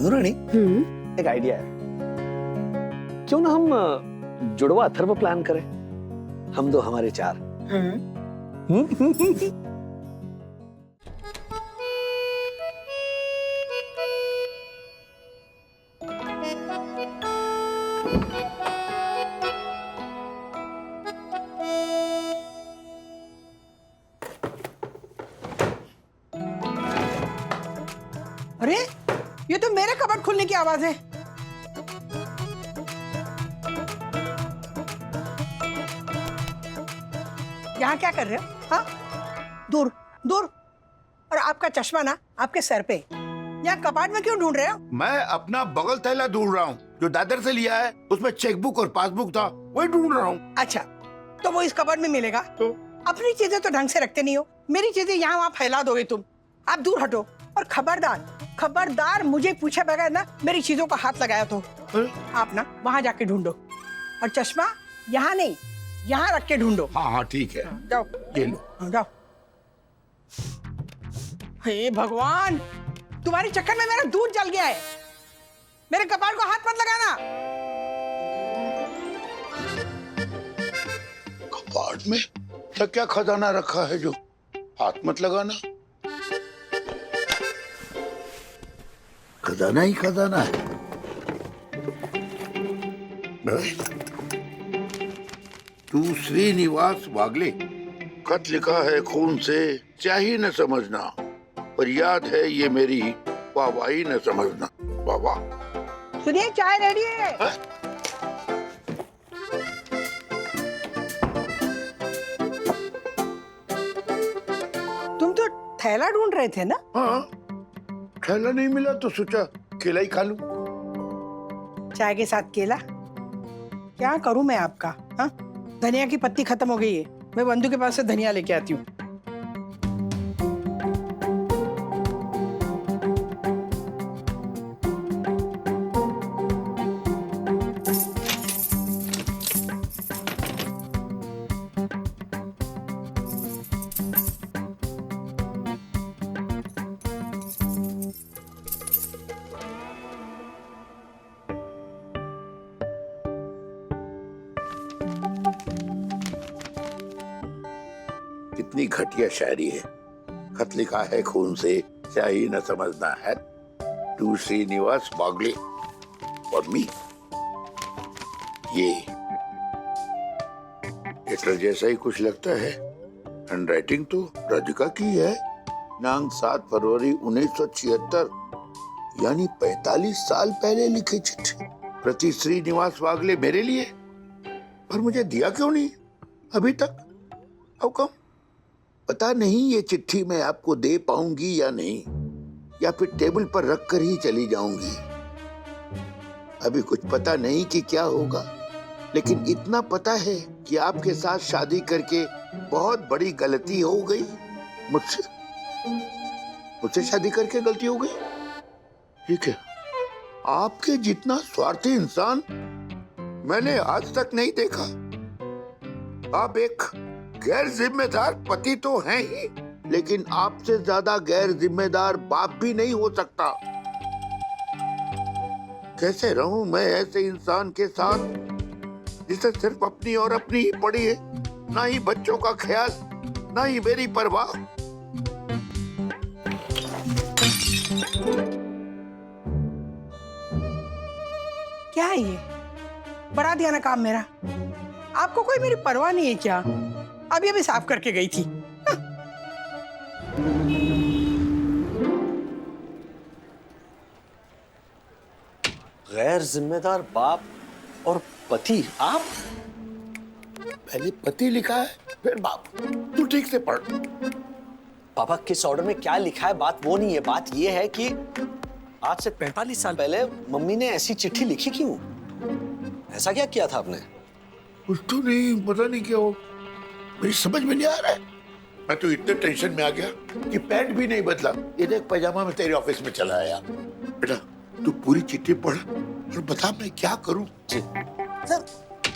मधुरानी, एक आइडिया है। क्यों ना हम जुड़वा अथर्व प्लान करें, हम दो हमारे चार। अरे ये तो मेरे कबर्ड खुलने की आवाज है। यहाँ क्या कर रहे हो? हाँ, दूर दूर। और आपका चश्मा ना आपके सर पे। यहाँ कबाड़ में क्यों ढूंढ रहे हो? मैं अपना बगल थैला ढूंढ रहा हूँ जो दादर से लिया है। उसमें चेकबुक और पासबुक था, वही ढूंढ रहा हूँ। अच्छा, तो वो इस कबाड़ में मिलेगा? तो अपनी चीजें तो ढंग से रखते नहीं हो, मेरी चीजें यहाँ वहाँ फैला दोगे तुम। आप दूर हटो। और खबरदार खबरदार, मुझे पूछे बगैर ना मेरी चीजों को हाथ लगाया तो आप ना वहाँ जाके ढूंढो। और चश्मा यहाँ नहीं, यहाँ रख के ढूंढो। हाँ हाँ ठीक है, जाओ ये लो। जाओ। हे भगवान, तुम्हारे चक्कर में मेरा दूध जल गया है। मेरे कपाल को हाथ मत लगाना। कबाड़ में तो क्या खजाना रखा है जो हाथ मत लगाना? खजाना ही खजाना है। तू श्रीनिवास वागले, खत लिखा है खून से, स्याही न समझना, पर याद है ये मेरी वाहवाही न समझना। वाह वाह। सुनिए, चाय रेडी है। तुम तो थैला ढूंढ रहे थे ना? हाँ, थैला नहीं मिला तो सोचा केला ही खा लूं। चाय के साथ केला? क्या करूं मैं आपका? हाँ, धनिया की पत्ती खत्म हो गई है, मैं बंधु के पास से धनिया लेके आती हूँ। कितनी घटिया शायरी है। खत लिखा है खून से, स्याही न समझना है, तू श्रीनिवास वागले और मी। ये लेटर जैसा ही कुछ लगता है। हैंडराइटिंग तो राधिका की है। दिनांक 7 फरवरी 1976, यानी 45 साल पहले लिखी चिट्ठी। प्रति श्रीनिवास वागले मेरे लिए, पर मुझे दिया क्यों नहीं अभी तक? How come? पता नहीं ये चिट्ठी मैं आपको दे पाऊंगी या नहीं, या फिर टेबल पर रख कर ही चली जाऊंगी। अभी कुछ पता नहीं कि क्या होगा, लेकिन इतना पता है कि आपके साथ शादी करके बहुत बड़ी गलती हो गई। मुझसे शादी करके गलती हो गई? ठीक है, आपके जितना स्वार्थी इंसान मैंने आज तक नहीं देखा। आप एक गैर जिम्मेदार पति तो हैं ही, लेकिन आपसे ज्यादा गैर जिम्मेदार बाप भी नहीं हो सकता। कैसे रहूं मैं ऐसे इंसान के साथ जिसे सिर्फ अपनी और अपनी ही पड़ी है, ना ही बच्चों का ख्याल, ना ही मेरी परवाह। क्या है ये? बढ़ा दिया ना काम मेरा। आपको कोई मेरी परवाह नहीं है क्या? अभी अभी साफ करके गई थी। गैर जिम्मेदार बाप और पति, आप? पहले पति लिखा है, फिर बाप। तू ठीक से पढ़। पापा, किस ऑर्डर में क्या लिखा है बात वो नहीं है। बात ये है कि आज से 45 साल पहले मम्मी ने ऐसी चिट्ठी लिखी क्यों? ऐसा क्या किया था आपने? कुछ तो नहीं, पता नहीं क्या हो, मेरी समझ में नहीं आ रहा है। मैं तो इतने टेंशन में आ गया कि पैंट भी नहीं बदला। ये देख, पैजामा में तेरे ऑफिस में चला आया। बेटा तू पूरी चिट्ठी पढ़ और बता मैं क्या करूं। सर।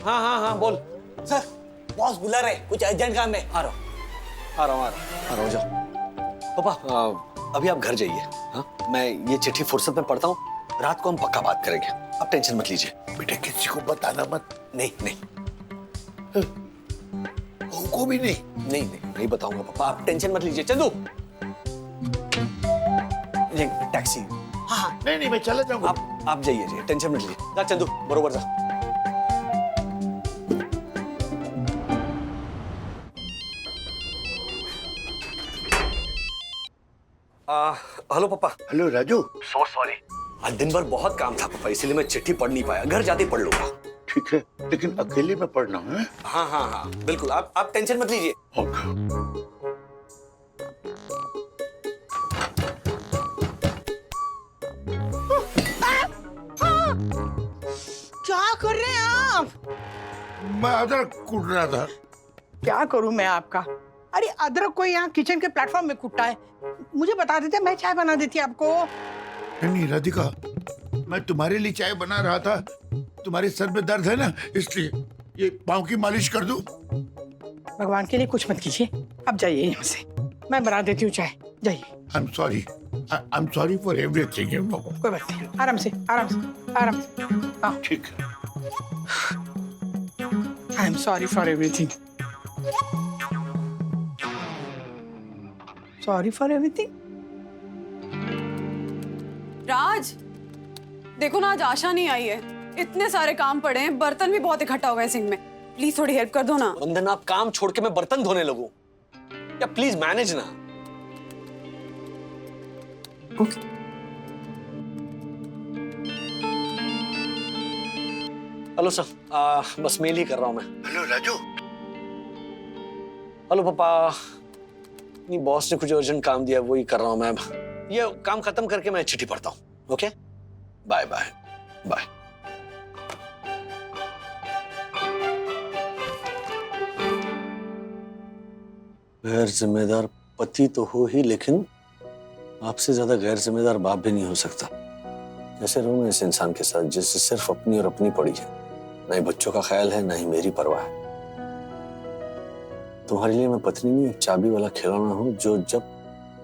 हाँ हाँ हाँ, बोल। सर, बॉस बुला रहे, कुछ अर्जेंट काम है। आ रहा हूँ, जाओ। पापा, अभी आप घर जाइए। हाँ, मैं ये चिट्ठी फुर्सत में पढ़ता हूँ, रात को हम पक्का बात करेंगे, आप टेंशन मत लीजिए। बेटे किसी को बताना मत। नहीं नहीं बहू को भी नहीं। नहीं नहीं नहीं बताऊंगा पापा, आप टेंशन मत लीजिए। चंदू, ये टैक्सी। हाँ हाँ नहीं मैं चला जाऊंगा। आप जाइए जी, टेंशन मत लीजिए। जा चंदू, बरोबर जा। हेलो पापा। हेलो राजू। सो सॉरी, आज दिन भर बहुत काम था पापा, इसलिए मैं चिट्ठी पढ़ नहीं पाया। घर जाते पढ़ लूंगा। ठीक है, लेकिन अकेले में पढ़ना है। हाँ हाँ हाँ बिल्कुल, आप टेंशन मत लीजिए। ओके। क्या कर रहे हैं आप? मैं अदरक कूट रहा था। क्या करूं मैं आपका? अरे अदरक को यहाँ किचन के प्लेटफॉर्म में कुटा है, मुझे बता देते, मैं चाय बना देती आपको। नहीं राधिका, मैं तुम्हारे लिए चाय बना रहा था। तुम्हारे सर में दर्द है ना, इसलिए ये पाँव की मालिश कर दूं। भगवान के लिए कुछ मत कीजिए, अब जाइए यहाँ से, मैं बना देती हूँ चाय, जाइए। आई एम सॉरी फॉर एवरीथिंग। कोई बात नहीं, आराम से आराम से आराम से। हाँ, ठीक है। I am sorry for everything. Sorry for everything. Raj, देखो ना आज आशा नहीं आई है, इतने सारे काम पड़े हैं, बर्तन भी बहुत इकट्ठा हो गए सिंक में, प्लीज थोड़ी हेल्प कर दो ना। वंदना, आप काम छोड़ के मैं बर्तन धोने लगूं? या प्लीज मैनेज ना। ओके। हेलो सर, बस मेल ही कर रहा हूं मैं। हेलो राजू। हेलो पापा, नहीं बॉस ने कुछ अर्जेंट काम दिया, वही कर रहा हूं मैं। ये काम खत्म करके मैं चिट्ठी पढ़ता हूं। Okay, bye bye bye. गैर जिम्मेदार पति तो हो ही, लेकिन आपसे ज्यादा गैर जिम्मेदार बाप भी नहीं हो सकता। कैसे रहूं मैं इस इंसान के साथ जिससे सिर्फ अपनी और अपनी पड़ी है, ना ही बच्चों का ख्याल है, ना ही मेरी परवाह है। तुम्हारे लिए मैं पत्नी नहीं, एक चाबी वाला खिलौना हूं जो जब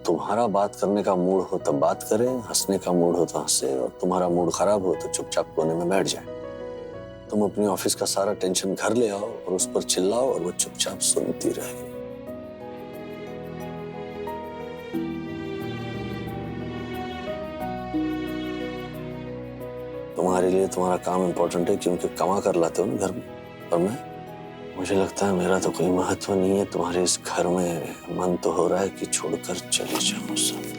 तुम्हारा बात करने का मूड हो तब बात करे, हंसने का मूड हो तो हंसे, और तुम्हारा मूड खराब हो तो चुपचाप कोने में बैठ जाए। तुम अपनी ऑफिस का सारा टेंशन घर ले आओ और उस पर चिल्लाओ और वो चुपचाप सुनती रहे। तुम्हारे लिए तुम्हारा काम इंपॉर्टेंट है क्योंकि कमा कर लाते हो ना घर में, और मुझे लगता है मेरा तो कोई महत्व नहीं है तुम्हारे इस घर में। मन तो हो रहा है कि छोड़कर चले जाऊं सब।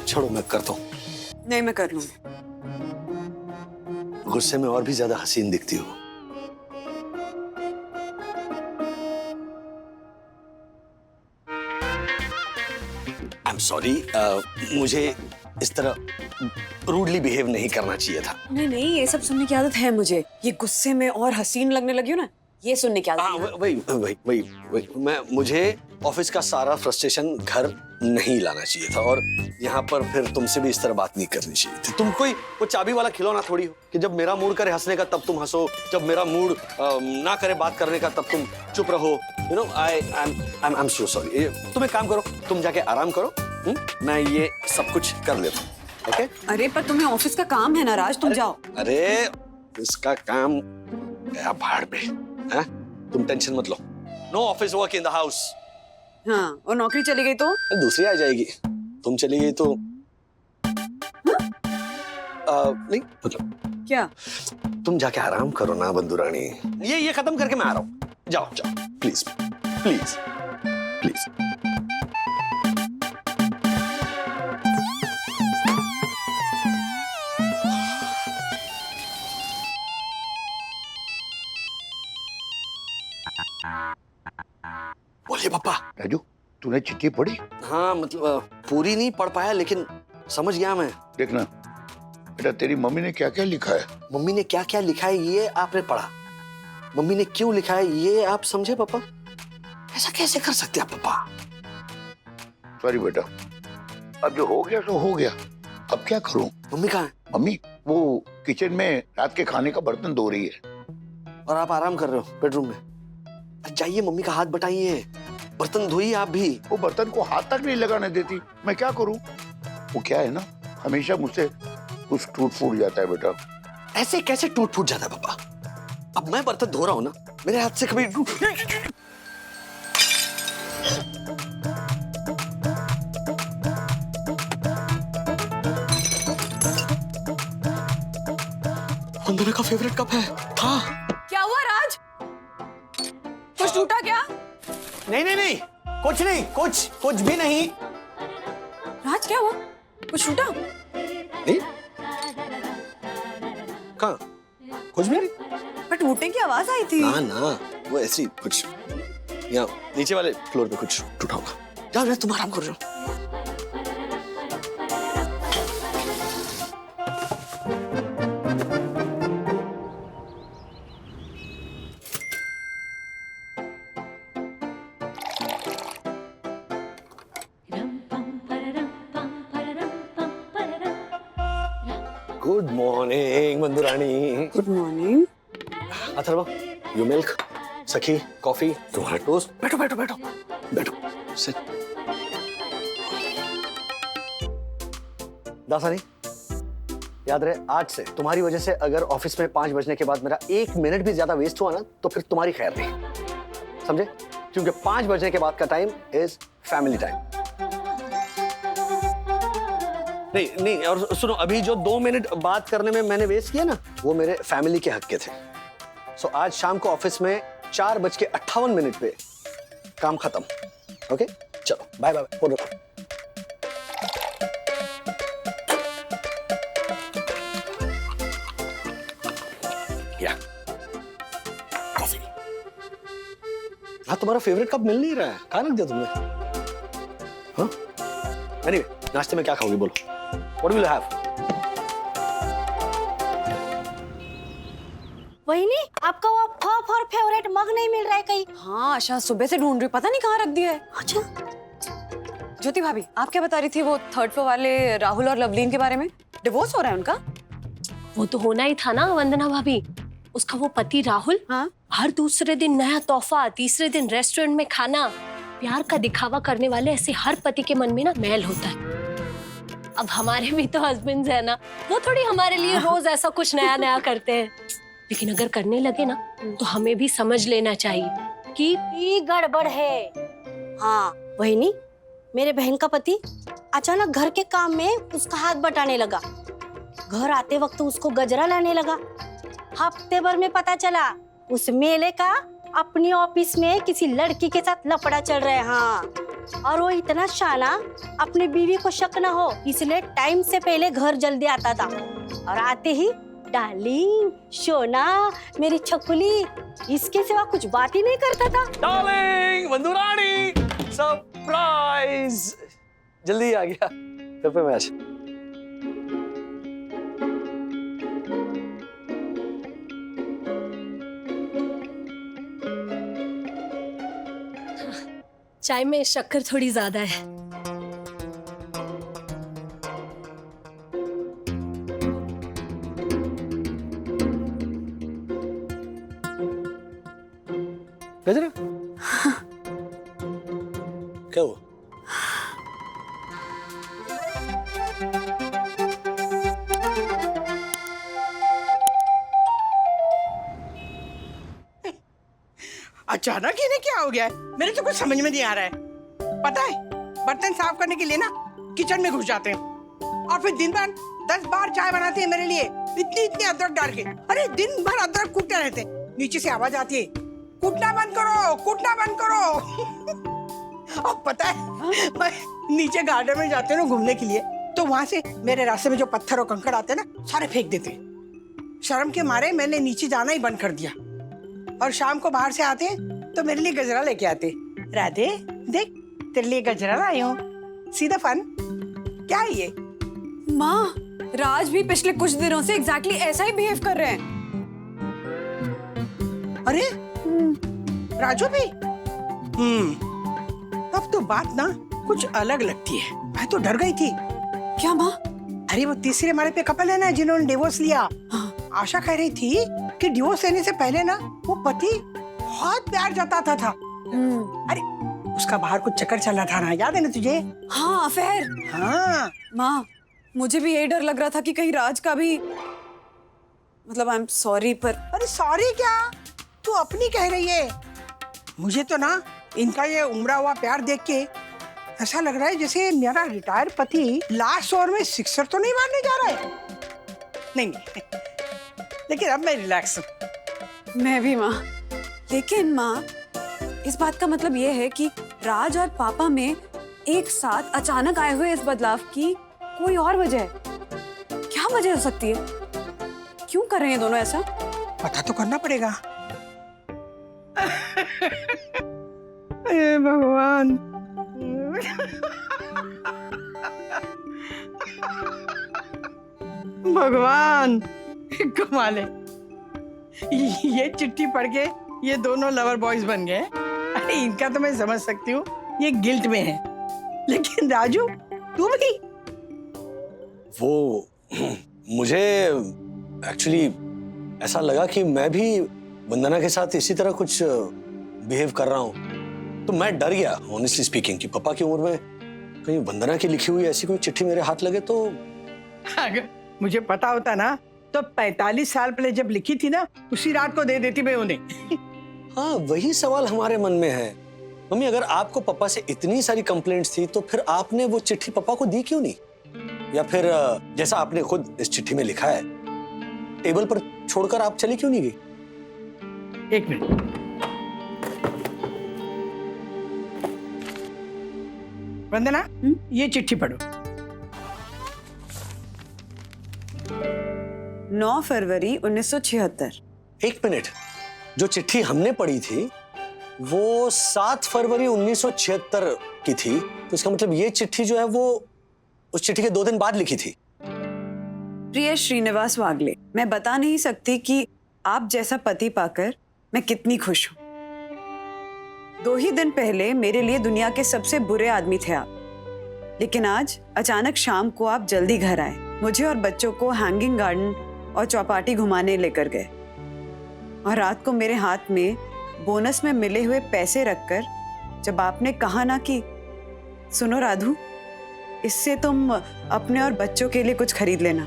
छोड़ो, मैं करता हूं। नहीं, मैं कर लूंगी। गुस्से में और भी ज्यादा हसीन दिखती हो। आई एम सॉरी, मुझे इस तरह रूडली बिहेव नहीं करना चाहिए था। नहीं नहीं, ये सब सुनने की आदत है मुझे। ये गुस्से में और हसीन लगने लगी हो ना, ये सुनने की आदत हाँ, है। वही मुझे ऑफिस का सारा फ्रस्ट्रेशन घर नहीं लाना चाहिए था, और यहाँ पर फिर तुमसे भी इस तरह बात नहीं करनी चाहिए थी। तुम कोई वो चाबी वाला खिलौना थोड़ी हो कि जब मेरा मूड करे हंसने का तब तुम हंसो, जब मेरा मूड ना करे बात करने का तब तुम चुप रहो। You know, I am so sorry. तुम एक काम करो, तुम जाके आराम करो, मैं ये सब कुछ कर लेता हूँ। ओके? अरे पर तुम्हें ऑफिस का काम है ना राज, तुम जाओ। अरे इसका काम गया भाड़ में, हैं? तुम टेंशन मत लो। No office work in the house. हाँ, और नौकरी चली गई तो? दूसरी आ जाएगी। तुम चली गई तो नहीं, मतलब क्या? तुम जाके आराम करो ना बंधु रानी। ये खत्म करके मैं आ रहा हूँ। जाओ जाओ, प्लीज प्लीज प्लीज। बोलिए पापा। राजू, तूने चिट्ठी पढ़ी? हाँ, मतलब पूरी नहीं पढ़ पाया, लेकिन समझ गया मैं। देखना बेटा, तेरी मम्मी ने क्या क्या लिखा है। मम्मी ने क्या क्या लिखा है ये आपने पढ़ा, मम्मी ने क्यों लिखा है ये आप समझे पापा? ऐसा कैसे कर सकते हैं पापा? सॉरी बेटा, अब जो हो गया तो हो गया, अब क्या करूं? मम्मी कहाँ है? मम्मी वो किचन में रात के खाने का बर्तन धो रही है। और आप आराम कर रहे हो बेडरूम में? अरे जाइए, मम्मी का हाथ बटाइए, बर्तन धोइए आप भी। वो बर्तन को हाथ तक नहीं लगाने देती, मैं क्या करूं? वो क्या है ना, हमेशा मुझसे कुछ टूट फूट जाता है बेटा। ऐसे कैसे टूट फूट जाता है पापा? अब मैं बर्तन धो रहा हूं ना, मेरे हाथ से कभी वंदना का फेवरेट कप है था। क्या हुआ राज? कुछ टूटा क्या? नहीं नहीं नहीं, कुछ भी नहीं। राज क्या हुआ? कुछ टूटा? नहीं, कहाँ? कुछ भी नहीं। पर टूटने की आवाज आई थी। ना ना, वो ऐसी कुछ यहाँ नीचे वाले फ्लोर पे कुछ टूटा होगा। जाओ जाओ, तुम आराम कर रहे हो। Good morning Mandurani. Good morning. Atharva, you milk, Sakhi coffee, तुम्हारा टोस्ट। बैठो बैठो बैठो बैठो, सिट। दासानी, याद रहे आज से तुम्हारी वजह से अगर ऑफिस में 5 बजने के बाद मेरा 1 मिनट भी ज्यादा वेस्ट हुआ ना, तो फिर तुम्हारी खैर नहीं, समझे? क्योंकि 5 बजने के बाद का टाइम इज फैमिली टाइम। नहीं नहीं, और सुनो, अभी जो 2 मिनट बात करने में मैंने वेस्ट किया ना, वो मेरे फैमिली के हक के थे। सो आज शाम को ऑफिस में 4:58 पे काम खत्म। ओके, चलो बाय बाय। फोन रखो। या कॉफी। हाँ, तुम्हारा फेवरेट कप मिल नहीं रहा है, कहाँ रख दिया तुमने? हाँ, एनीवे, नाश्ते में क्या खाओगी बोलो? What will you have? वहीनी, आपका वो फॉप और फेवरेट मग नहीं मिल रहा है कहीं। हाँ आशा, सुबह से ढूंढ रही, पता नहीं कहाँ रख दिया है। अच्छा, ज्योति भाभी, आप क्या बता रही थी वो 3rd फ्लोर वाले राहुल और लवलीन के बारे में? डिवोर्स हो रहा है उनका? वो तो होना ही था ना वंदना भाभी। उसका वो पति राहुल, हाँ? हर दूसरे दिन नया तोहफा, तीसरे दिन रेस्टोरेंट में खाना, प्यार का दिखावा करने वाले ऐसे हर पति के मन में ना मैल होता है। अब हमारे भी तो हस्बैंड्स है ना, वो थोड़ी हमारे लिए रोज ऐसा कुछ नया नया करते हैं। लेकिन अगर करने लगे ना, तो हमें भी समझ लेना चाहिए कि ये गड़बड़ है। हाँ वहीनी, मेरे बहन का पति अचानक घर के काम में उसका हाथ बटाने लगा। घर आते वक्त उसको गजरा लाने लगा। हफ्ते भर में पता चला उस मेले का अपनी ऑफिस में किसी लड़की के साथ लफड़ा चल रहा है। हाँ, और वो इतना शाना, अपनी बीवी को शक ना हो इसलिए टाइम से पहले घर जल्दी आता था, और आते ही डार्लिंग, सोना, मेरी छकुली, इसके सिवा कुछ बात ही नहीं करता था। Darling, Mandurani, surprise! जल्दी आ गया घर पे मैच। चाय में शक्कर थोड़ी ज्यादा है। गजरा? क्या हुआ? अचानक इन्हें क्या हो गया है? मेरे तो कुछ समझ में नहीं आ रहा है। पता है, बर्तन साफ करने के लिए ना किचन में घुस जाते हैं, और फिर दिन भर 10 बार चाय बनाते हैं मेरे लिए, इतनी इतनी अदरक डाल के। अरे दिन भर अदरक कूटते रहते हैं। नीचे से आवाज आती है, कूटना बंद करो, कूटना बंद करो। और पता है, मैं नीचे गार्डन में जाते हैं ना घूमने के लिए, तो वहां से मेरे रास्ते में जो पत्थर और कंकड़ आते हैं ना, सारे फेंक देते हैं। शर्म के मारे मैंने नीचे जाना ही बंद कर दिया। और शाम को बाहर से आते तो मेरे लिए गजरा लेके आते। राधे देख, तेरे लिए गजरा लाई हूँ। सीधा फन। क्या है ये? माँ, राज भी पिछले कुछ दिनों से एग्जैक्टली ऐसा ही बिहेव कर रहे हैं। अरे राजू भी? तब तो बात ना कुछ अलग लगती है। मैं तो डर गई थी। क्या माँ? अरे वो तीसरे माले पे कपल है ना जिन्होंने डिवोर्स लिया। हाँ। आशा कह रही थी कि डिवोर्स लेने से पहले ना वो पति बहुत प्यार जताता था। अरे उसका बाहर कुछ चक्कर चल रहा था ना, याद है ना तुझे? हाँ, अफेयर। हाँ माँ, मुझे भी यही डर लग रहा था कि कहीं राज का भी, मतलब आई एम सॉरी पर। अरे सॉरी क्या, तू अपनी कह रही है। मुझे तो ना इनका ये उमड़ा हुआ प्यार देख के ऐसा लग रहा है जैसे मेरा रिटायर्ड पति लास्ट ओवर में सिक्सर तो नहीं मारने जा रहा है। नहीं लेकिन अब मैं रिलैक्स हूँ। मैं भी माँ। लेकिन माँ, इस बात का मतलब ये है कि राज और पापा में एक साथ अचानक आए हुए इस बदलाव की कोई और वजह है। क्या वजह हो सकती है? क्यों कर रहे हैं दोनों ऐसा? पता तो करना पड़ेगा। हे भगवान। भगवान कमाल है। ये चिट्ठी पढ़ के ये दोनों लवर बॉयज बन गए। अरे इनका तो मैं समझ सकती हूँ, ये गिल्ट में है। लेकिन राजू तू भी? वो मुझे एक्चुअली ऐसा लगा कि मैं भी वंदना के साथ इसी तरह कुछ बिहेव कर रहा हूँ, तो मैं डर गया ऑनेस्टली स्पीकिंग कि पापा की उम्र में कहीं वंदना की लिखी हुई ऐसी कोई चिट्ठी मेरे हाथ लगे तो। अगर मुझे पता होता ना तो 45 साल पहले जब लिखी थी ना उसी रात को दे देती मैं उन्हें। हाँ, वही सवाल हमारे मन में है। मम्मी, अगर आपको पापा से इतनी सारी कंप्लेंट्स थी तो फिर आपने वो चिट्ठी पापा को दी क्यों नहीं? या फिर जैसा आपने खुद इस चिट्ठी में लिखा है, टेबल पर छोड़कर आप चली क्यों नहीं गई? एक मिनट। वंदना, ये चिट्ठी पढ़ो। 9 फरवरी 1976। एक मिनट, जो चिट्ठी हमने पढ़ी थी वो 7 फरवरी 1976 की थी, तो इसका मतलब ये चिट्ठी जो है वो उस चिट्ठी के 2 दिन बाद लिखी थी। प्रिय श्रीनिवास वागले, मैं बता नहीं सकती कि आप जैसा पति पाकर मैं कितनी खुश हूँ। 2 ही दिन पहले मेरे लिए दुनिया के सबसे बुरे आदमी थे आप, लेकिन आज अचानक शाम को आप जल्दी घर आए, मुझे और बच्चों को हैंगिंग गार्डन और चौपाटी घुमाने लेकर गए, और रात को मेरे हाथ में बोनस में मिले हुए पैसे रखकर जब आपने कहा ना कि सुनो राधू, इससे तुम अपने और बच्चों के लिए कुछ खरीद लेना,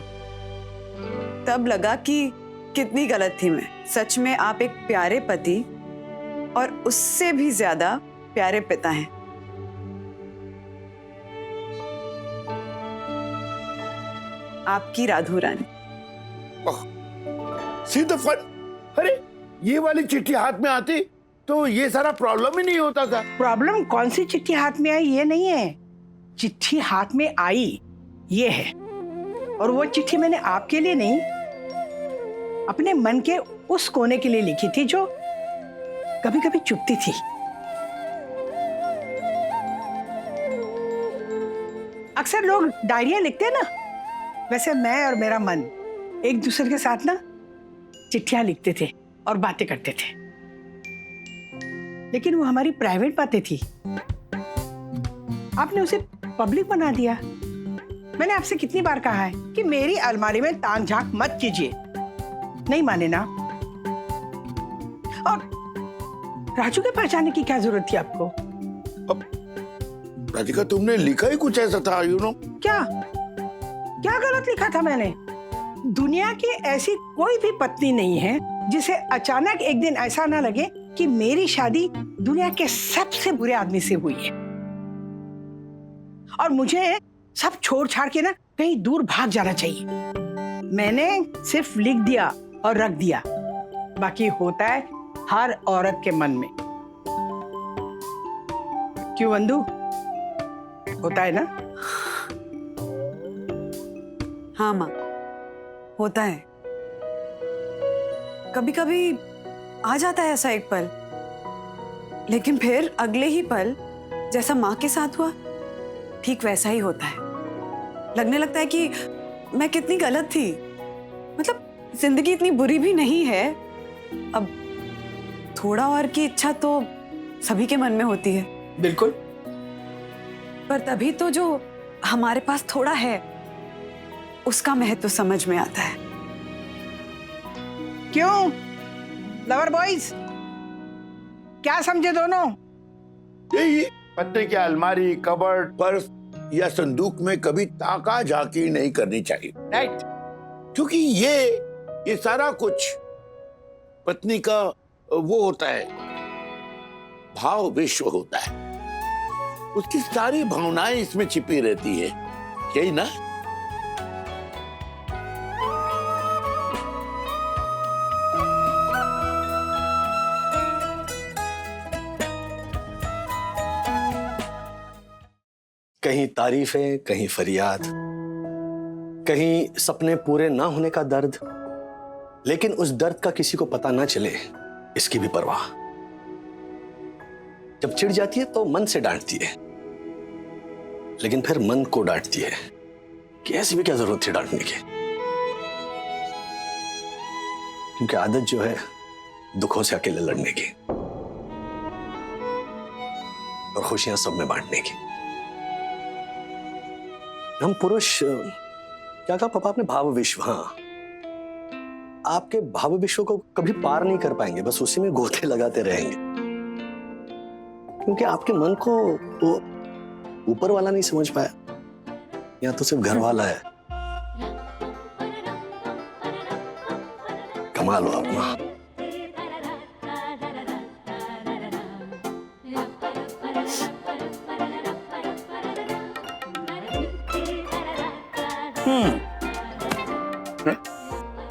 तब लगा कि कितनी गलत थी मैं। सच में आप एक प्यारे पति और उससे भी ज्यादा प्यारे पिता हैं। आपकी राधू रानी। सीधा फन। अरे ये वाली चिट्ठी हाथ में आती तो ये सारा प्रॉब्लम ही नहीं होता था। प्रॉब्लम कौन सी चिट्ठी हाथ में आई ये नहीं है, चिट्ठी हाथ में आई ये है। और वो चिट्ठी मैंने आपके लिए नहीं, अपने मन के उस कोने के लिए लिखी थी जो कभी कभी चुपती थी। अक्सर लोग डायरिया लिखते हैं ना, वैसे मैं और मेरा मन एक दूसरे के साथ ना चिट्ठियां लिखते थे और बातें करते थे, लेकिन वो हमारी प्राइवेट बातें थी। आपने उसे पब्लिक बना दिया। मैंने आपसे कितनी बार कहा है कि मेरी अलमारी में ताक झांक मत कीजिए, नहीं माने ना। और राजू के पहचानने की क्या जरूरत थी आपको? अब राधिका, तुमने लिखा ही कुछ ऐसा था, यू नो। क्या क्या गलत लिखा था मैंने? दुनिया की ऐसी कोई भी पत्नी नहीं है जिसे अचानक एक दिन ऐसा ना लगे कि मेरी शादी दुनिया के सबसे बुरे आदमी से हुई है और मुझे सब छोड़ छाड़ के ना कहीं दूर भाग जाना चाहिए। मैंने सिर्फ लिख दिया और रख दिया, बाकी होता है हर औरत के मन में। क्यों वंदू, होता है ना? हाँ माँ, होता है। कभी कभी आ जाता है ऐसा एक पल, लेकिन फिर अगले ही पल जैसा माँ के साथ हुआ ठीक वैसा ही होता है। लगने लगता है कि मैं कितनी गलत थी, मतलब जिंदगी इतनी बुरी भी नहीं है। अब थोड़ा और की इच्छा तो सभी के मन में होती है, बिल्कुल। पर तभी तो जो हमारे पास थोड़ा है उसका महत्व समझ में आता है। क्यों लवर बॉयज, क्या समझे दोनों? यही पत्ते की अलमारी, कबर्ड, पर्स या संदूक में कभी ताका झांकी नहीं करनी चाहिए, राइट? क्योंकि ये सारा कुछ पत्नी का वो होता है, भाव विश्व होता है। उसकी सारी भावनाएं इसमें छिपी रहती है, यही ना? कहीं तारीफें, कहीं फरियाद, कहीं सपने पूरे ना होने का दर्द, लेकिन उस दर्द का किसी को पता ना चले इसकी भी परवाह। जब चिढ़ जाती है तो मन से डांटती है, लेकिन फिर मन को डांटती है कि ऐसी भी क्या जरूरत थी डांटने की। क्योंकि आदत जो है दुखों से अकेले लड़ने की और खुशियां सब में बांटने की। हम पुरुष, क्या कहा पापा आपने, भाव विश्व, हाँ, आपके भाव विश्व को कभी पार नहीं कर पाएंगे, बस उसी में गोते लगाते रहेंगे। क्योंकि आपके मन को वो ऊपर वाला नहीं समझ पाया, या तो सिर्फ घर वाला है। कमाल हो आप मां।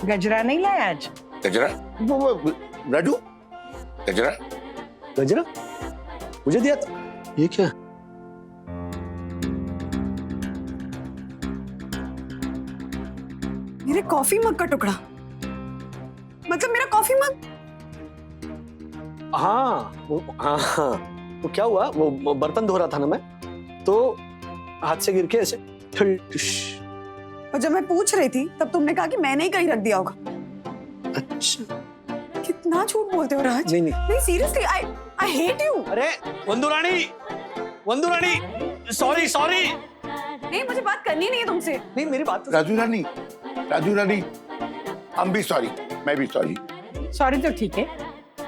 गजरा नहीं लाया आज? गजरा? वो राजू, गजरा? गजरा मुझे दिया था, ये क्या? मेरे कॉफी मग का टुकड़ा, मतलब मेरा कॉफी मग। हाँ वो क्या हुआ, वो बर्तन धो रहा था ना मैं, तो हाथ से गिर के ऐसे और जब मैं पूछ रही थी तब तुमने कहा कि मैंने ही कहीं रख दिया होगा। अच्छा, कितना झूठ बोलते हो राज। नहीं सीरियसली, आई हेट यू। अरे वंदू रानी, सॉरी। नहीं, मुझे बात करनी नहीं है तुमसे। नहीं, मेरी बात तो राजू रानी, हम भी सॉरी, मैं भी सॉरी। सॉरी तो ठीक है,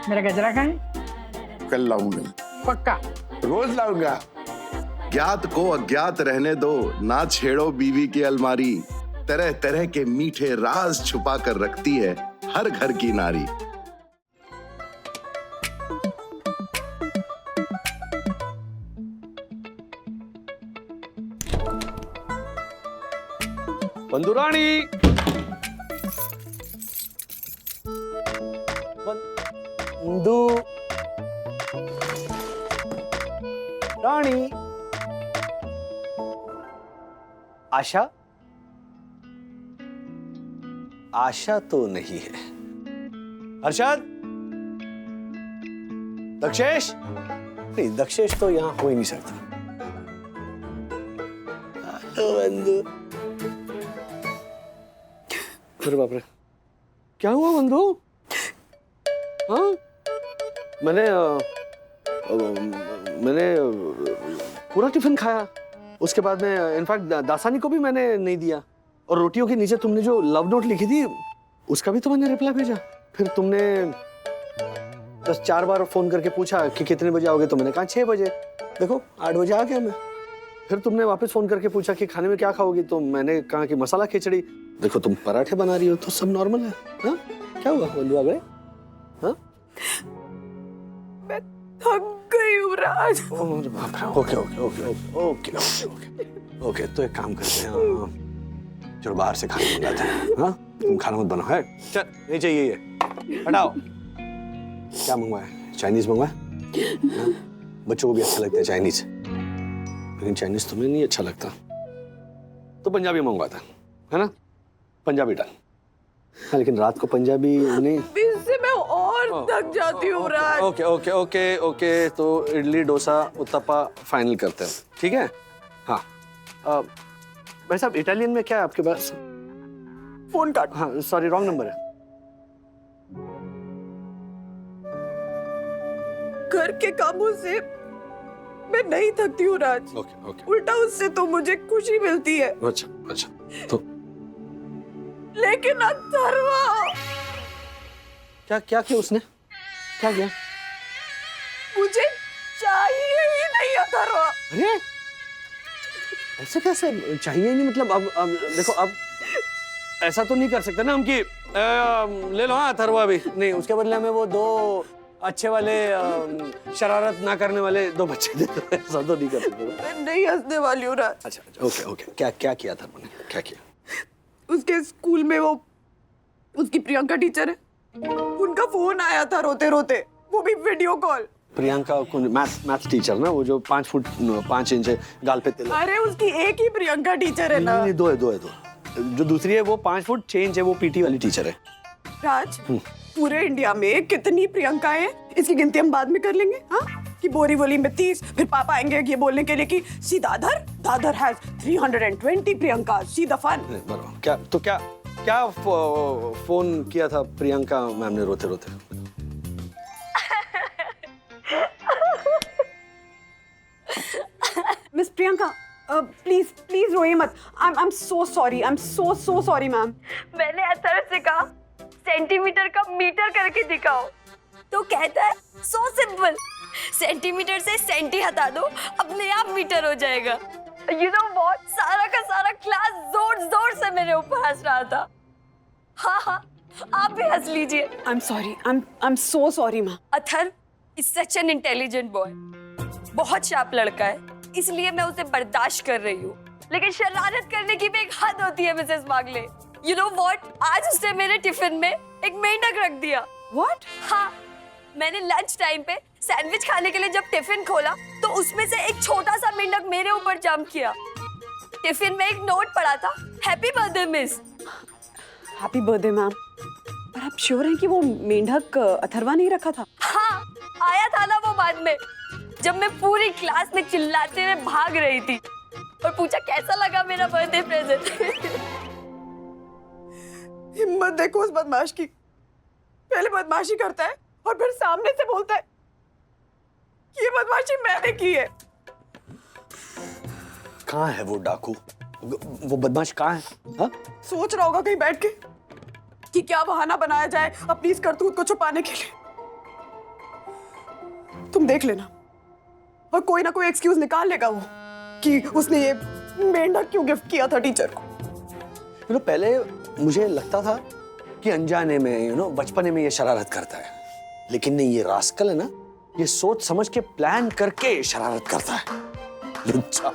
मेरा गजरा कहाँ है? कल लाऊंगा, पक्का। रोज लाऊंगा। ज्ञात को अज्ञात रहने दो, ना छेड़ो बीवी की अलमारी। तरह तरह के मीठे राज छुपा कर रखती है हर घर की नारी। वंदू रानी, वंदू रानी, आशा तो नहीं है। हर्षद, दक्षेश, नहीं दक्षेश तो यहां हो ही नहीं सकता। बंधु, अरे बाप रे, क्या हुआ बंधु? हाँ, मैंने पूरा टिफिन खाया, उसके बाद में इनफैक्ट दासानी को भी मैंने नहीं दिया, और रोटियों के नीचे तुमने जो लव नोट लिखी थी उसका भी तो मैंने रिप्लाई भेजा। फिर तुमने 4 बार फोन करके पूछा कि कितने बजे आओगे, तो मैंने कहा 6 बजे। देखो 8 बजे आ गया मैं। फिर तुमने वापस फोन करके पूछा कि खाने में क्या खाओगी, तो मैंने कहा कि मसाला खिचड़ी। देखो तुम पराठे बना रही हो, तो सब नॉर्मल है। हाँ, क्या हुआ बोलू आगे? हाँ, मैं थक गई हूँ राज। ओके, तो एक काम करते हैं, चलो बाहर से खाना मंगाते हैं। हाँ, तुम खाना मत बनाओ, है? चल, नहीं चाहिए ये, हटाओ। क्या मंगवाया? चाइनीज मंगवाया? बच्चों को भी अच्छा लगता है चाइनीज, लेकिन चाइनीज तुम्हें नहीं अच्छा लगता, तो पंजाबी मंगवाता है ना? पंजाबी डन। हाँ, लेकिन रात को पंजाबी नहीं, इससे मैं और थक जाती हूँ राज। ओके, तो इडली, डोसा, उत्तपा फाइनल करते हैं, ठीक है? हाँ, भाई साहब, इटालियन में क्या है आपके पास? फोन काट। हाँ, सॉरी, रॉन्ग नंबर है। घर के कामों से मैं नहीं थकती हूँ राज। Okay okay. उल्टा उससे तो मुझे खुशी मिलती है। अच्छा अच्छा, तो लेकिन अथर्वा, क्या क्या किया उसने? क्या किया? मुझे चाहिए ही नहीं अथर्वा। अरे ऐसे कैसे चाहिए नहीं? मतलब अब देखो, अब ऐसा तो नहीं कर सकते ना हम कि ले लो हाँ अथर्वा भी नहीं, उसके बदले हमें वो 2 अच्छे वाले शरारत ना करने वाले 2 बच्चे दे दो। ऐसा तो नहीं कर सकते ना। मैं नहीं हंसने वाली हूँ राज। अच्छा अच्छा, ओके ओके। क्या क्या किया था मैंने? क्या किया? उसके स्कूल में वो उसकी प्रियंका टीचर है, उनका फोन आया था रोते रोते, वो भी वीडियो कॉल। प्रियंका कौन? मैथ टीचर ना, वो जो 5 फुट 5 इंच गाल पे तिल। अरे उसकी एक ही प्रियंका टीचर है ना। नहीं, 2 है 2 है 2। जो दूसरी है वो 5 फुट 6 इंच है, वो पीटी वाली टीचर है। राज, पूरे इंडिया में कितनी प्रियंकाएं हैं, इसकी गिनती हम बाद में कर लेंगे। हाँ, कि बोरीवली में 30, फिर पापा आएंगे ये बोलने के लिए कि see Dadar has 320 Priyanka, see the fun. बराबर। क्या तो क्या क्या फोन किया था प्रियंका मैम ने रोते रोते? मिस प्रियंका, प्लीज रोइए मत। I am so sorry, I am so sorry ma'am. मैंने अथर्व से कहा सेंटीमीटर का मीटर करके दिखाओ, तो कहता है सो सिंपल, सेंटीमीटर से सेंटी हटा दो, अपने आप मीटर हो जाएगा। यू नो व्हाट, सारा का सारा क्लास जोर जोर से मेरे ऊपर हंस रहा था। हाँ हाँ, आप भी हंस लीजिए। I am so sorry ma'am. Atharva is such an intelligent boy, बहुत शार्प लड़का है, इसलिए मैं उसे बर्दाश्त कर रही हूँ। लेकिन शरारत करने की भी एक हद होती है Mrs Wagle. You know what, आज उसने मेरे टिफिन में एक मेंढक रख दिया। व्हाट? हाँ, मैंने लंच टाइम पे सैंडविच खाने के लिए जब टिफिन खोला तो उसमें से एक छोटा सा मेंढक मेरे ऊपर जंप किया। टिफिन में एक नोट पड़ा था, happy birthday miss. Happy birthday ma'am. पर आप श्योर हैं कि वो मेंढक अथर्वा नहीं रखा था? हाँ, आया था ना वो बाद में, जब मैं पूरी क्लास में चिल्लाते हुए भाग रही थी और पूछा कैसा लगा मेरा बर्थडे प्रेजेंट। हिम्मत देखो उस बदमाश की, पहले बदमाशी करता है और फिर सामने से बोलता है कि ये बदमाशी मैंने की है। कहाँ है वो डाकू? वो बदमाश कहाँ है? हाँ? सोच रहा होगा कहीं बैठ के कि क्या बहाना बनाया जाए अपनी इस करतूत को छुपाने के लिए। तुम देख लेना, और कोई ना कोई एक्सक्यूज निकाल लेगा वो कि उसने ये मेंढक क्यों गिफ्ट किया था टीचर को। पहले मुझे लगता था कि अनजाने में बचपने में ये शरारत करता है, लेकिन नहीं, ये रास्कल है ना, ये सोच समझ के प्लान करके शरारत करता है। अच्छा।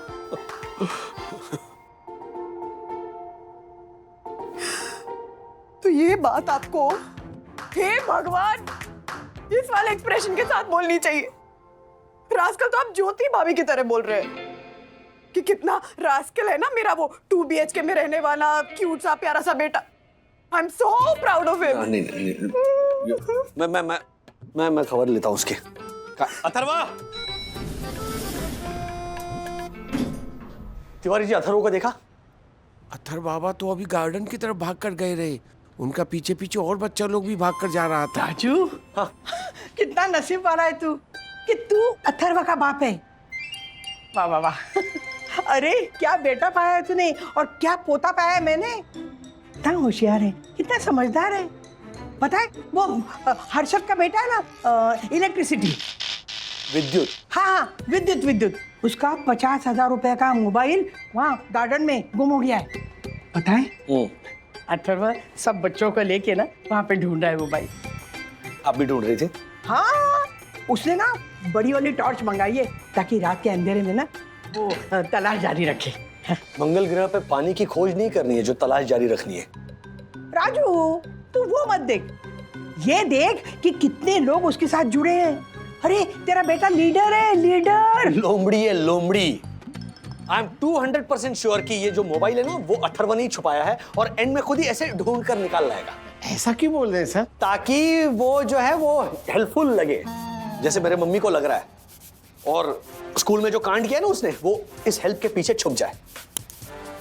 तो ये बात आपको हे भगवान इस वाले एक्सप्रेशन के साथ बोलनी चाहिए। रास्कल तो आप ज्योति भाभी की तरह बोल रहे हैं कि कितना रास्कल है ना मेरा वो 2 BHK में रहने वाला क्यूट सा प्यारा सा बेटा। I am so proud of him. नहीं, मैं खबर लेता हूँ उसके। अथर्वा, तिवारी जी अथर्व को देखा? अथर्व बाबा तो अभी गार्डन की तरफ भाग कर गए रहे, उनका पीछे पीछे और बच्चा लोग भी भाग कर जा रहा था। राजू, हाँ। कितना नसीब वाला है तू कि तू अथर्व का बाप है। वाह वाह वाह। अरे क्या बेटा पाया है तूने, और क्या पोता पाया है मैंने। कितना होशियार है, कितना समझदार है। पता है वो हर्षद का बेटा है ना, इलेक्ट्रिसिटी, विद्युत। हाँ विद्युत, उसका 50,000 रुपए का मोबाइल वहाँ गार्डन में गुम हो गया है। पता है अथर्व सब बच्चों को लेके ना वहाँ पे ढूंढ रहा है मोबाइल। आप भी ढूंढ रहे थे? हाँ, उसने ना बड़ी वाली टॉर्च मंगाई है ताकि रात के अंधेरे में ना वो तलाश जारी रखे। मंगल ग्रह पे पानी की खोज नहीं करनी है जो तलाश जारी रखनी है। राजू तू वो मत देख, ये देख कि कितने लोग उसके साथ जुड़े हैं। अरे तेरा बेटा लीडर है, लीडर। लोमड़ी है, लोमड़ी। आई एम 200% श्योर कि ये जो मोबाइल है ना वो अथर्व ने छुपाया है और एंड में खुद ही ऐसे ढूंढ कर निकाल लाएगा। ऐसा क्यों बोल रहे हैं सर? ताकि वो जो है वो हेल्पफुल लगे, जैसे मेरे मम्मी को लग रहा है, और स्कूल में जो कांड किया ना उसने, वो इस हेल्प के पीछे छुप जाए।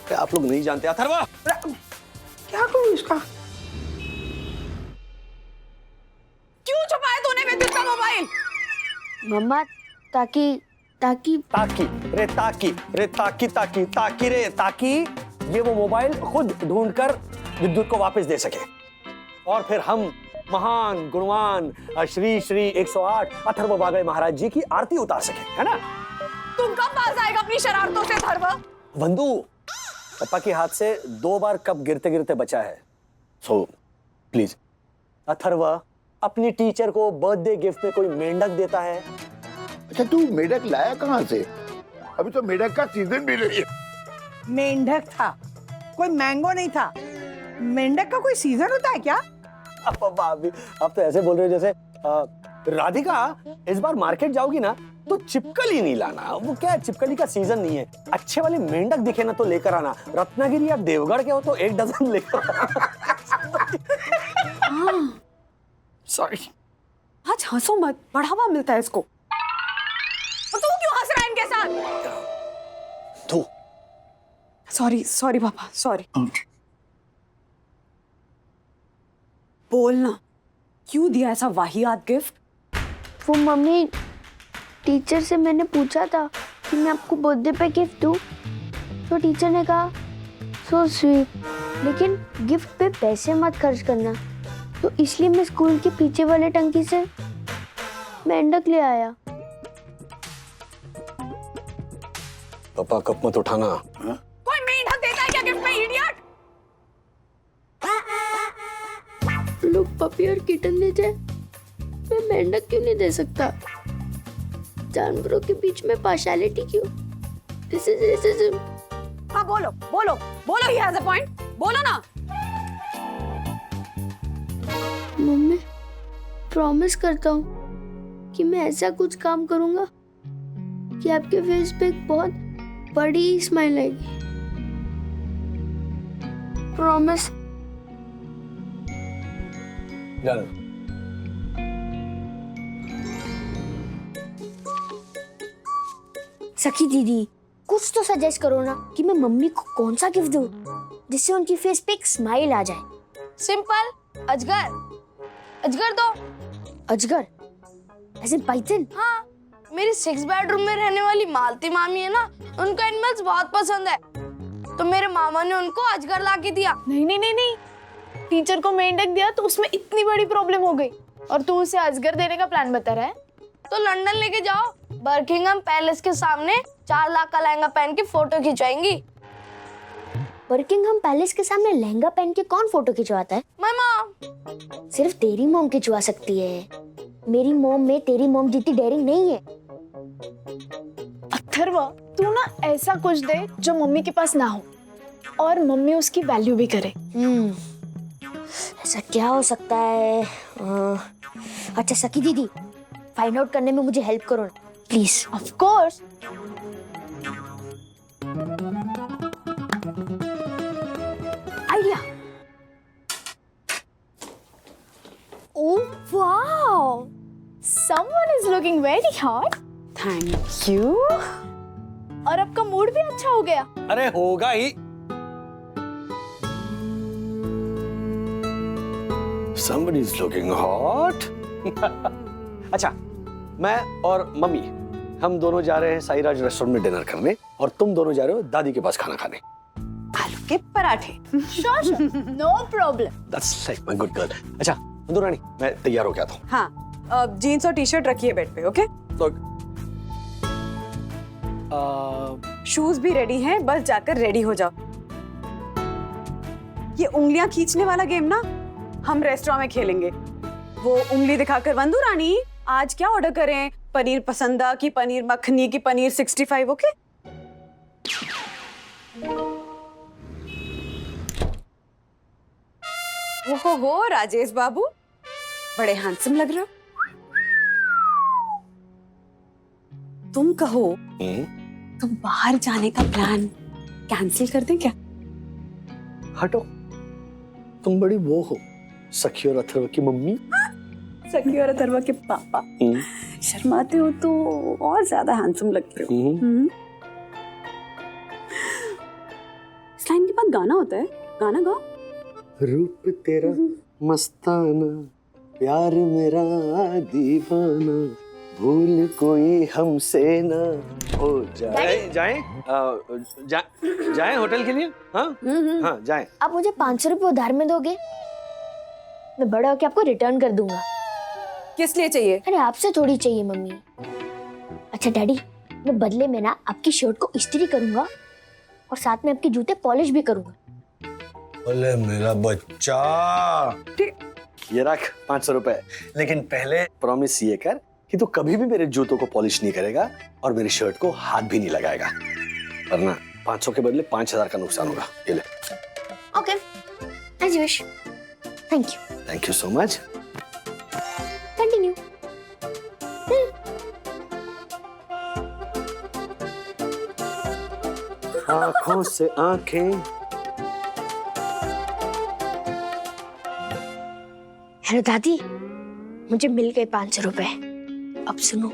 क्या आप लोग नहीं जानते? अथर्व क्या करूं इसका? क्यों छुपाया तूने विद्युत का मोबाइल? मम्मा ताकि ताकि ताकि रे ताकि ये वो मोबाइल खुद ढूंढकर विद्युत को वापस दे सके और फिर हम महान गुणवान श्री श्री 108 अथर्व वागले महाराज जी की आरती उतार सके, है ना? तुम कब बाज आएगा अपनी शरारतों से धर्म? बंधु, पापा के हाथ से 2 बार कप गिरते गिरते बचा है। सो प्लीज अथर्व, अपनी टीचर को बर्थडे गिफ्ट में कोई मेंढक देता है? अच्छा तू मेढक लाया कहाँ से? अभी तो मेढक का सीजन भी नहीं है। मेंढक था, कोई मैंगो नहीं था। मेंढक का कोई सीजन होता है क्या? अब भाभी, आप तो ऐसे बोल रहे हो जैसे राधिका इस बार मार्केट जाओगी ना तो चिपकली नहीं लाना। वो क्या है, चिपकली का सीजन नहीं है। अच्छे वाले मेंढक दिखे ना तो लेकर आना। रत्नागिरी या देवगढ़ के हो तो 1 डजन लेकर आना। सॉरी। आज हंसो मत, बढ़ावा मिलता है इसको। और तू क्यों हंस रहा है इनके साथ? तू सॉरी पापा, सॉरी। बोलना, क्यों दिया ऐसा वाहियात गिफ्ट? वो मम्मी, टीचर से मैंने पूछा था कि मैं आपको बर्थडे पे गिफ्ट दूं, तो टीचर ने कहा सो स्वीट, लेकिन गिफ्ट पे पैसे मत खर्च करना, तो इसलिए मैं स्कूल के पीछे वाले टंकी से मेंढक ले आया। पापा कप मत उठाना। कोई मेंढक देता है क्या गिफ्ट में, इडियट? लोग पपी और किटन दे जाए, मैं मेंढक क्यों नहीं दे सकता? जानवरों के बीच में पार्शियलिटी क्यों? This is racism. हाँ बोलो, ही हैज अ पॉइंट, बोलो ना। मम्मी, प्रॉमिस करता हूँ कि मैं ऐसा कुछ काम करूंगा कि आपके फेस पे एक बहुत बड़ी स्माइल आएगी। प्रॉमिस। सखी दीदी, कुछ तो सजेस्ट करो ना कि मैं मम्मी को कौन सा गिफ्ट दूं जिससे उनकी फेस पे एक स्माइल आ जाए। सिंपल, अजगर। अजगर दो। अजगर? ऐसे पाइथन? हाँ, मेरी 6 बेडरूम में रहने वाली मालती मामी है ना, उनको एनिमल्स बहुत पसंद है, तो मेरे मामा ने उनको अजगर ला के दिया। नहीं, टीचर को मेंढक दिया तो उसमें इतनी बड़ी प्रॉब्लम हो गई और तू उसे अजगर देने का प्लान बता रहा है? तो लंदन लेके जाओ, बर्किंघम पैलेस के सामने 4 लाख का लहंगा पहन के फोटो खिंचवाएंगी। बर्किंघम पैलेस के सामने लहंगा पहन के कौन फोटो खिंचवाता है? My mom. सिर्फ तेरी मॉम खिंचवा सकती है। मेरी मॉम में तेरी मॉम जितनी डेयरिंग नहीं है। अथर्वा, तू ना ऐसा कुछ दे जो मम्मी के पास ना हो और मम्मी उसकी वैल्यू भी करे। ऐसा क्या हो सकता है? अच्छा सखी दीदी, फाइंड आउट करने में मुझे हेल्प करो ना please. Of course. Idea. Oh wow, someone is looking very hot. Thank you. और आपका मूड भी अच्छा हो गया। अरे होगा ही। Somebody is looking hot. अच्छा, मैं और मम्मी हम दोनों जा रहे हैं साईराज रेस्टोरेंट में डिनर करने और तुम दोनों जा रहे हो दादी के पास खाना खाने। आलू के पराठे। Sure, no problem. That's like my good girl. अच्छा बंधु रानी, मैं तैयार हो गया था। हाँ, जीन्स और टी-शर्ट रखिए बेड पे, ओके? शूज भी रेडी हैं, बस जाकर रेडी हो जाओ। ये उंगलियां खींचने वाला गेम ना हम रेस्टोरेंट में खेलेंगे। वो उंगली दिखाकर, वंदु रानी आज क्या ऑर्डर करें? पनीर पसंदा की पनीर मखनी की पनीर 65, ओके? ओहो राजेश बाबू, बड़े हैंडसम लग रहे हो। तुम कहो तो बाहर जाने का प्लान कैंसिल कर दें क्या? हटो, तुम बड़ी वो हो, सखी और अथर्व की मम्मी। सखी और अथर्वा के पापा। शर्माते हो तो और ज्यादा हैंडसम लगते हो। इस लाइन के बाद गाना होता है, गाना गाओ। रूप तेरा मस्ताना, प्यार मेरा दीवाना, भूल कोई हमसे ना हो जाए। जाएं होटल के लिए? हाँ हाँ जाएं। आप मुझे 500 रुपए उधार में दोगे? मैं बड़ा होके आपको रिटर्न कर दूंगा। किस लिए चाहिए? अरे आपसे थोड़ी चाहिए मम्मी। अच्छा डैडी, मैं बदले में ना आपकी शर्ट को इस्त्री करूंगा और साथ में आपके जूते पॉलिश भी करूंगा। अरे मेरा बच्चा, ये रख 500 रुपए, लेकिन पहले प्रॉमिस ये कर कि तू कभी भी मेरे जूतों को पॉलिश नहीं करेगा और मेरी शर्ट को हाथ भी नहीं लगाएगा, वरना 500 के बदले 5000 का नुकसान होगा। ये ले। Okay, as you wish. Thank you so much. Continue. आंखों से आंखें। हेलो दादी, मुझे मिल गए 500 रुपए। अब सुनो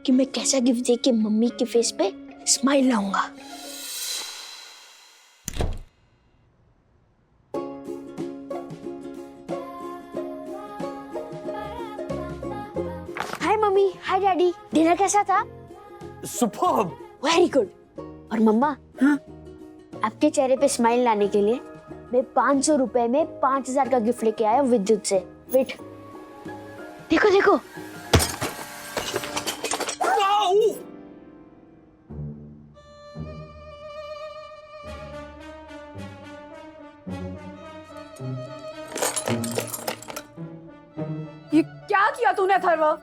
कि मैं कैसा गिफ्ट दे के मम्मी के फेस पे स्माइल लाऊंगा। हाय मम्मी, हाय डैडी, डिनर कैसा था? सुपर्ब। Very good. और मम्मा, हाँ? आपके चेहरे पे स्माइल लाने के लिए मैं 500 रुपए में 5000 का गिफ्ट लेके आया विद्युत से। वेट, देखो देखो। ये क्या किया तूने अथर्व?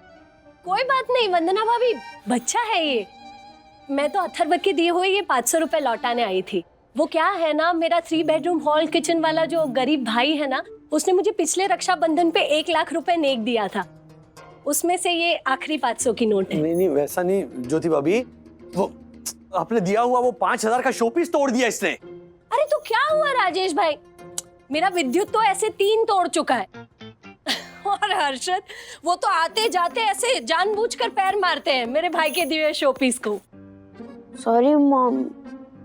कोई बात नहीं वंदना भाभी, बच्चा है ये। मैं तो अथर्व के दिए हुए ये 500 रुपए लौटाने आई थी। वो क्या है ना, मेरा 3 बेडरूम हॉल किचन वाला जो गरीब भाई है ना, उसने मुझे पिछले रक्षाबंधन पे 1 लाख रुपए नेक दिया था। उसमें से ये आखिरी 500 की नोट है। नहीं वैसा नहीं ज्योति भाभी, वो आपने दिया हुआ वो 5000 का शोपीस तोड़ दिया इसने। अरे तो क्या हुआ राजेश भाई, मेरा विद्युत तो ऐसे 3 तोड़ चुका है। और हर्षद, वो तो आते जाते ऐसे जानबूझकर पैर मारते हैं मेरे भाई के दिए शोपीस को। सॉरी मॉम,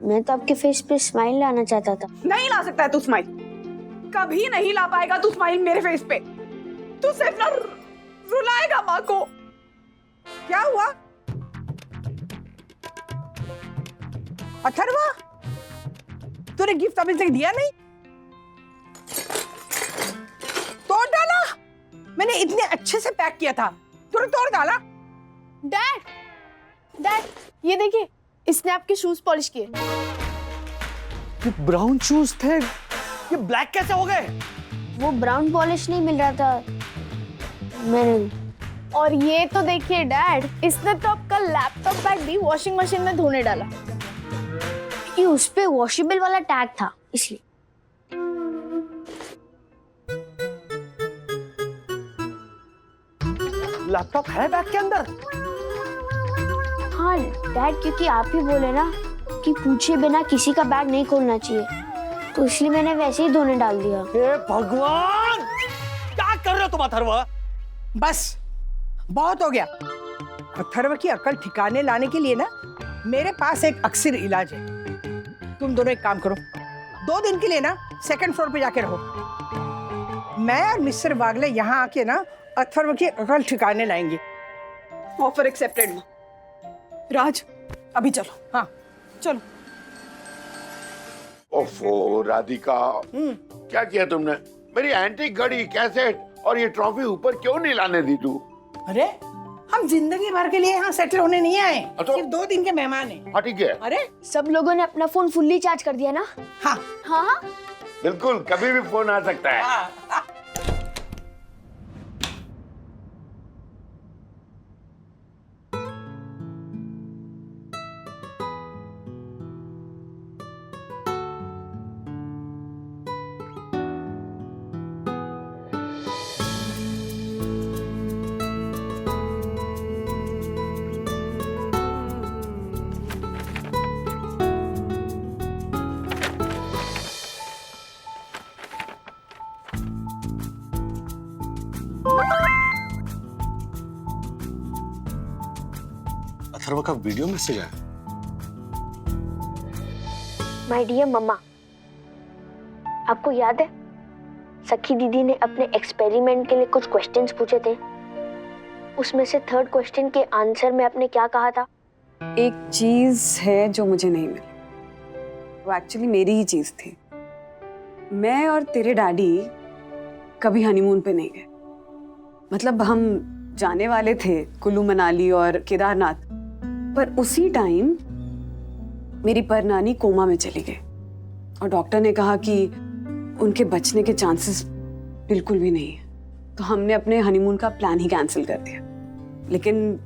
मैं तो आपके फेस पे स्माइल लाना चाहता था। नहीं ला सकता है तू स्माइल, कभी नहीं ला पाएगा तू स्माइल मेरे फेस पे। तू सिर्फ ना रुलाएगा माँ को। क्या हुआ अथर्वा, तूने गिफ्ट अभी तक दिया नहीं? तोड़ डाला? मैंने इतने अच्छे से पैक किया था, तूने तोड़ डाला? डैड, ये देखिए, इसने आपके शूज पॉलिश किए। ये ब्राउन शूज थे, ये ब्लैक कैसे हो गए? वो ब्राउन पॉलिश नहीं मिल रहा था, मैंने। और ये तो देखिए डैड, इसने तो आपका लैपटॉप बैग भी वॉशिंग मशीन में धोने डाला। ये उस पे वॉशेबल वाला टैग था इसलिए। लैपटॉप है बैग के अंदर? हाँ डैड, क्योंकि आप ही बोले ना कि पूछे बिना किसी का बैग नहीं खोलना चाहिए, तो इसलिए मैंने वैसे ही धोने डाल दिया। हे भगवान, क्या कर रहे हो तुम अथर्व? बस बहुत हो गया। अथर्व की अकल ठिकाने लाने के लिए ना मेरे पास एक अक्सर इलाज है। तुम दोनों एक काम करो, 2 दिन के लिए ना 2nd फ्लोर पे जाके रहो। मैं और मिस्टर वागले यहाँ आके ना अथर्व की अकल ठिकाने लाएंगे। Offer accepted. राज, अभी चलो। हाँ चलो। ओफो राधिका, क्या किया तुमने? मेरी एंटीक घड़ी, कैसेट और ये ट्रॉफी ऊपर क्यों नहीं लाने दी तू? अरे हम जिंदगी भर के लिए यहाँ सेटल होने नहीं आए, तो? सिर्फ 2 दिन के मेहमान हैं। हाँ ठीक है। अरे सब लोगों ने अपना फोन फुल्ली चार्ज कर दिया ना? हाँ हाँ बिल्कुल, कभी भी फोन आ सकता है। हाँ। अथर्व का वीडियो मैसेज आया। माय डियर मम्मा, आपको याद है सखी दीदी ने अपने एक्सपेरिमेंट के लिए कुछ क्वेश्चंस पूछे थे? उसमें से थर्ड क्वेश्चन के आंसर में आपने क्या कहा था? एक चीज है जो मुझे नहीं मिली, वो एक्चुअली मेरी ही चीज थी। मैं और तेरे डैडी कभी हनीमून पे नहीं गए। मतलब हम जाने वाले थे कुल्लू मनाली और केदारनाथ, पर उसी टाइम मेरी परनानी कोमा में चली गई और डॉक्टर ने कहा कि उनके बचने के चांसेस बिल्कुल भी नहीं है। तो हमने अपने हनीमून का प्लान ही कैंसिल कर दिया। लेकिन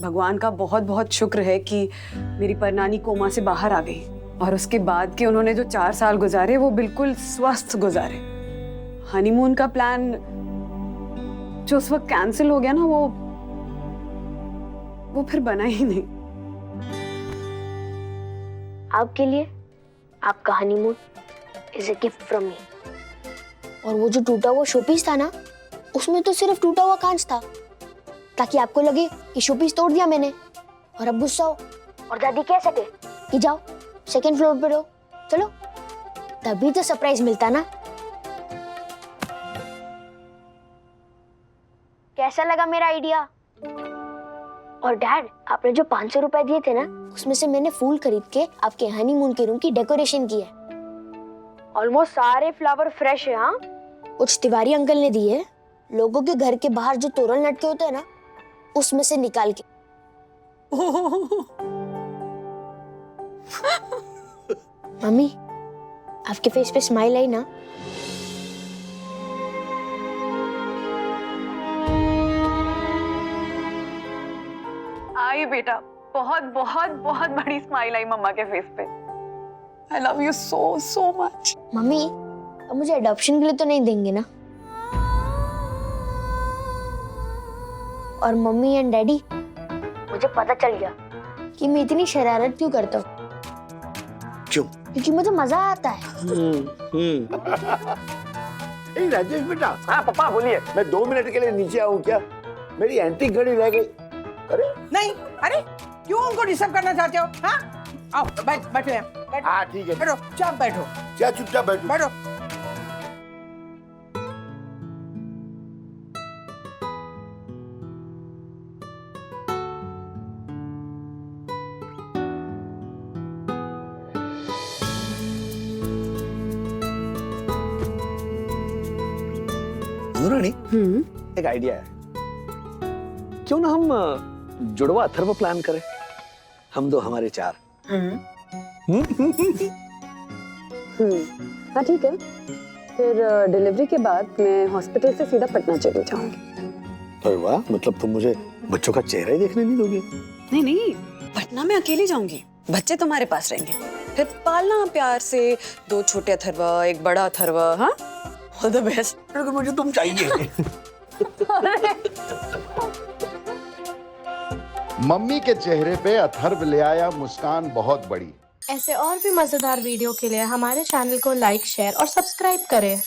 भगवान का बहुत बहुत शुक्र है कि मेरी परनानी कोमा से बाहर आ गई और उसके बाद के उन्होंने जो 4 साल गुजारे वो बिल्कुल स्वस्थ गुजारे। हनीमून का प्लान जो उस वक्त कैंसिल हो गया ना, वो फिर बना ही नहीं। आपके लिए आपका honeymoon is a gift from me. और वो जो टूटा हुआ शोपीस था ना, उसमें तो सिर्फ टूटा हुआ कांच था, ताकि आपको लगे कि शोपीस तोड़ दिया मैंने और अब गुस्सा हो और दादी कह सके कि जाओ सेकंड फ्लोर पे रहो। चलो, तभी तो सरप्राइज मिलता ना। कैसा लगा मेरा आइडिया? और डैड, आपने जो 500 रुपए दिए थे ना, उसमें से मैंने फूल खरीद के आपके हनीमून के रूम की डेकोरेशन की है। ऑलमोस्ट सारे फ्लावर फ्रेश है। हाँ, कुछ तिवारी अंकल ने दिए, लोगों के घर के बाहर जो तोरण लटके होते हैं ना, उसमें से निकाल के। मम्मी, आपके फेस पे स्माइल आई ना? आई बेटा, बहुत बहुत बहुत बड़ी स्माइल आई मम्मा के फेस पे। I love you so so much. Mummy, अब मुझे अडॉप्शन के लिए तो नहीं देंगे ना? और मम्मी एंड डैडी, मुझे पता चल गया कि मैं इतनी शरारत क्यों करता हूँ। क्यों? क्योंकि मुझे मजा आता है। राजेश बेटा, हाँ पापा बोलिए। मैं 2 मिनट के लिए नीचे आऊँ क्या? मेरी एंटीक घड़ी रह गई। अरे नहीं, अरे क्यों उनको डिस्टर्ब करना चाहते हो? हाँ, आओ बैठो यहाँ, बैठो। हाँ ठीक है, बैठो, चुप बैठो, क्या चुपचाप बैठो। बैठो। रानी, एक आइडिया है। क्यों ना हम जुड़वा अथर्व प्लान करें? हम 2 हमारे 4। हाँ ठीक है। फिर डिलीवरी के बाद मैं हॉस्पिटल से सीधा पटना चली जाऊंगी। अरे वाह, मतलब तुम मुझे बच्चों का चेहरा ही देखने नहीं दोगे? नहीं नहीं, पटना में अकेली जाऊंगी, बच्चे तुम्हारे पास रहेंगे। फिर पालना प्यार से, 2 छोटे अथर्वा, 1 बड़ा अथर्वा। हाँ, ऑल द बेस्ट। मुझे तुम चाहिए। मम्मी के चेहरे पे अथर्व ले आया मुस्कान बहुत बड़ी। ऐसे और भी मजेदार वीडियो के लिए हमारे चैनल को लाइक, शेयर और सब्सक्राइब करें।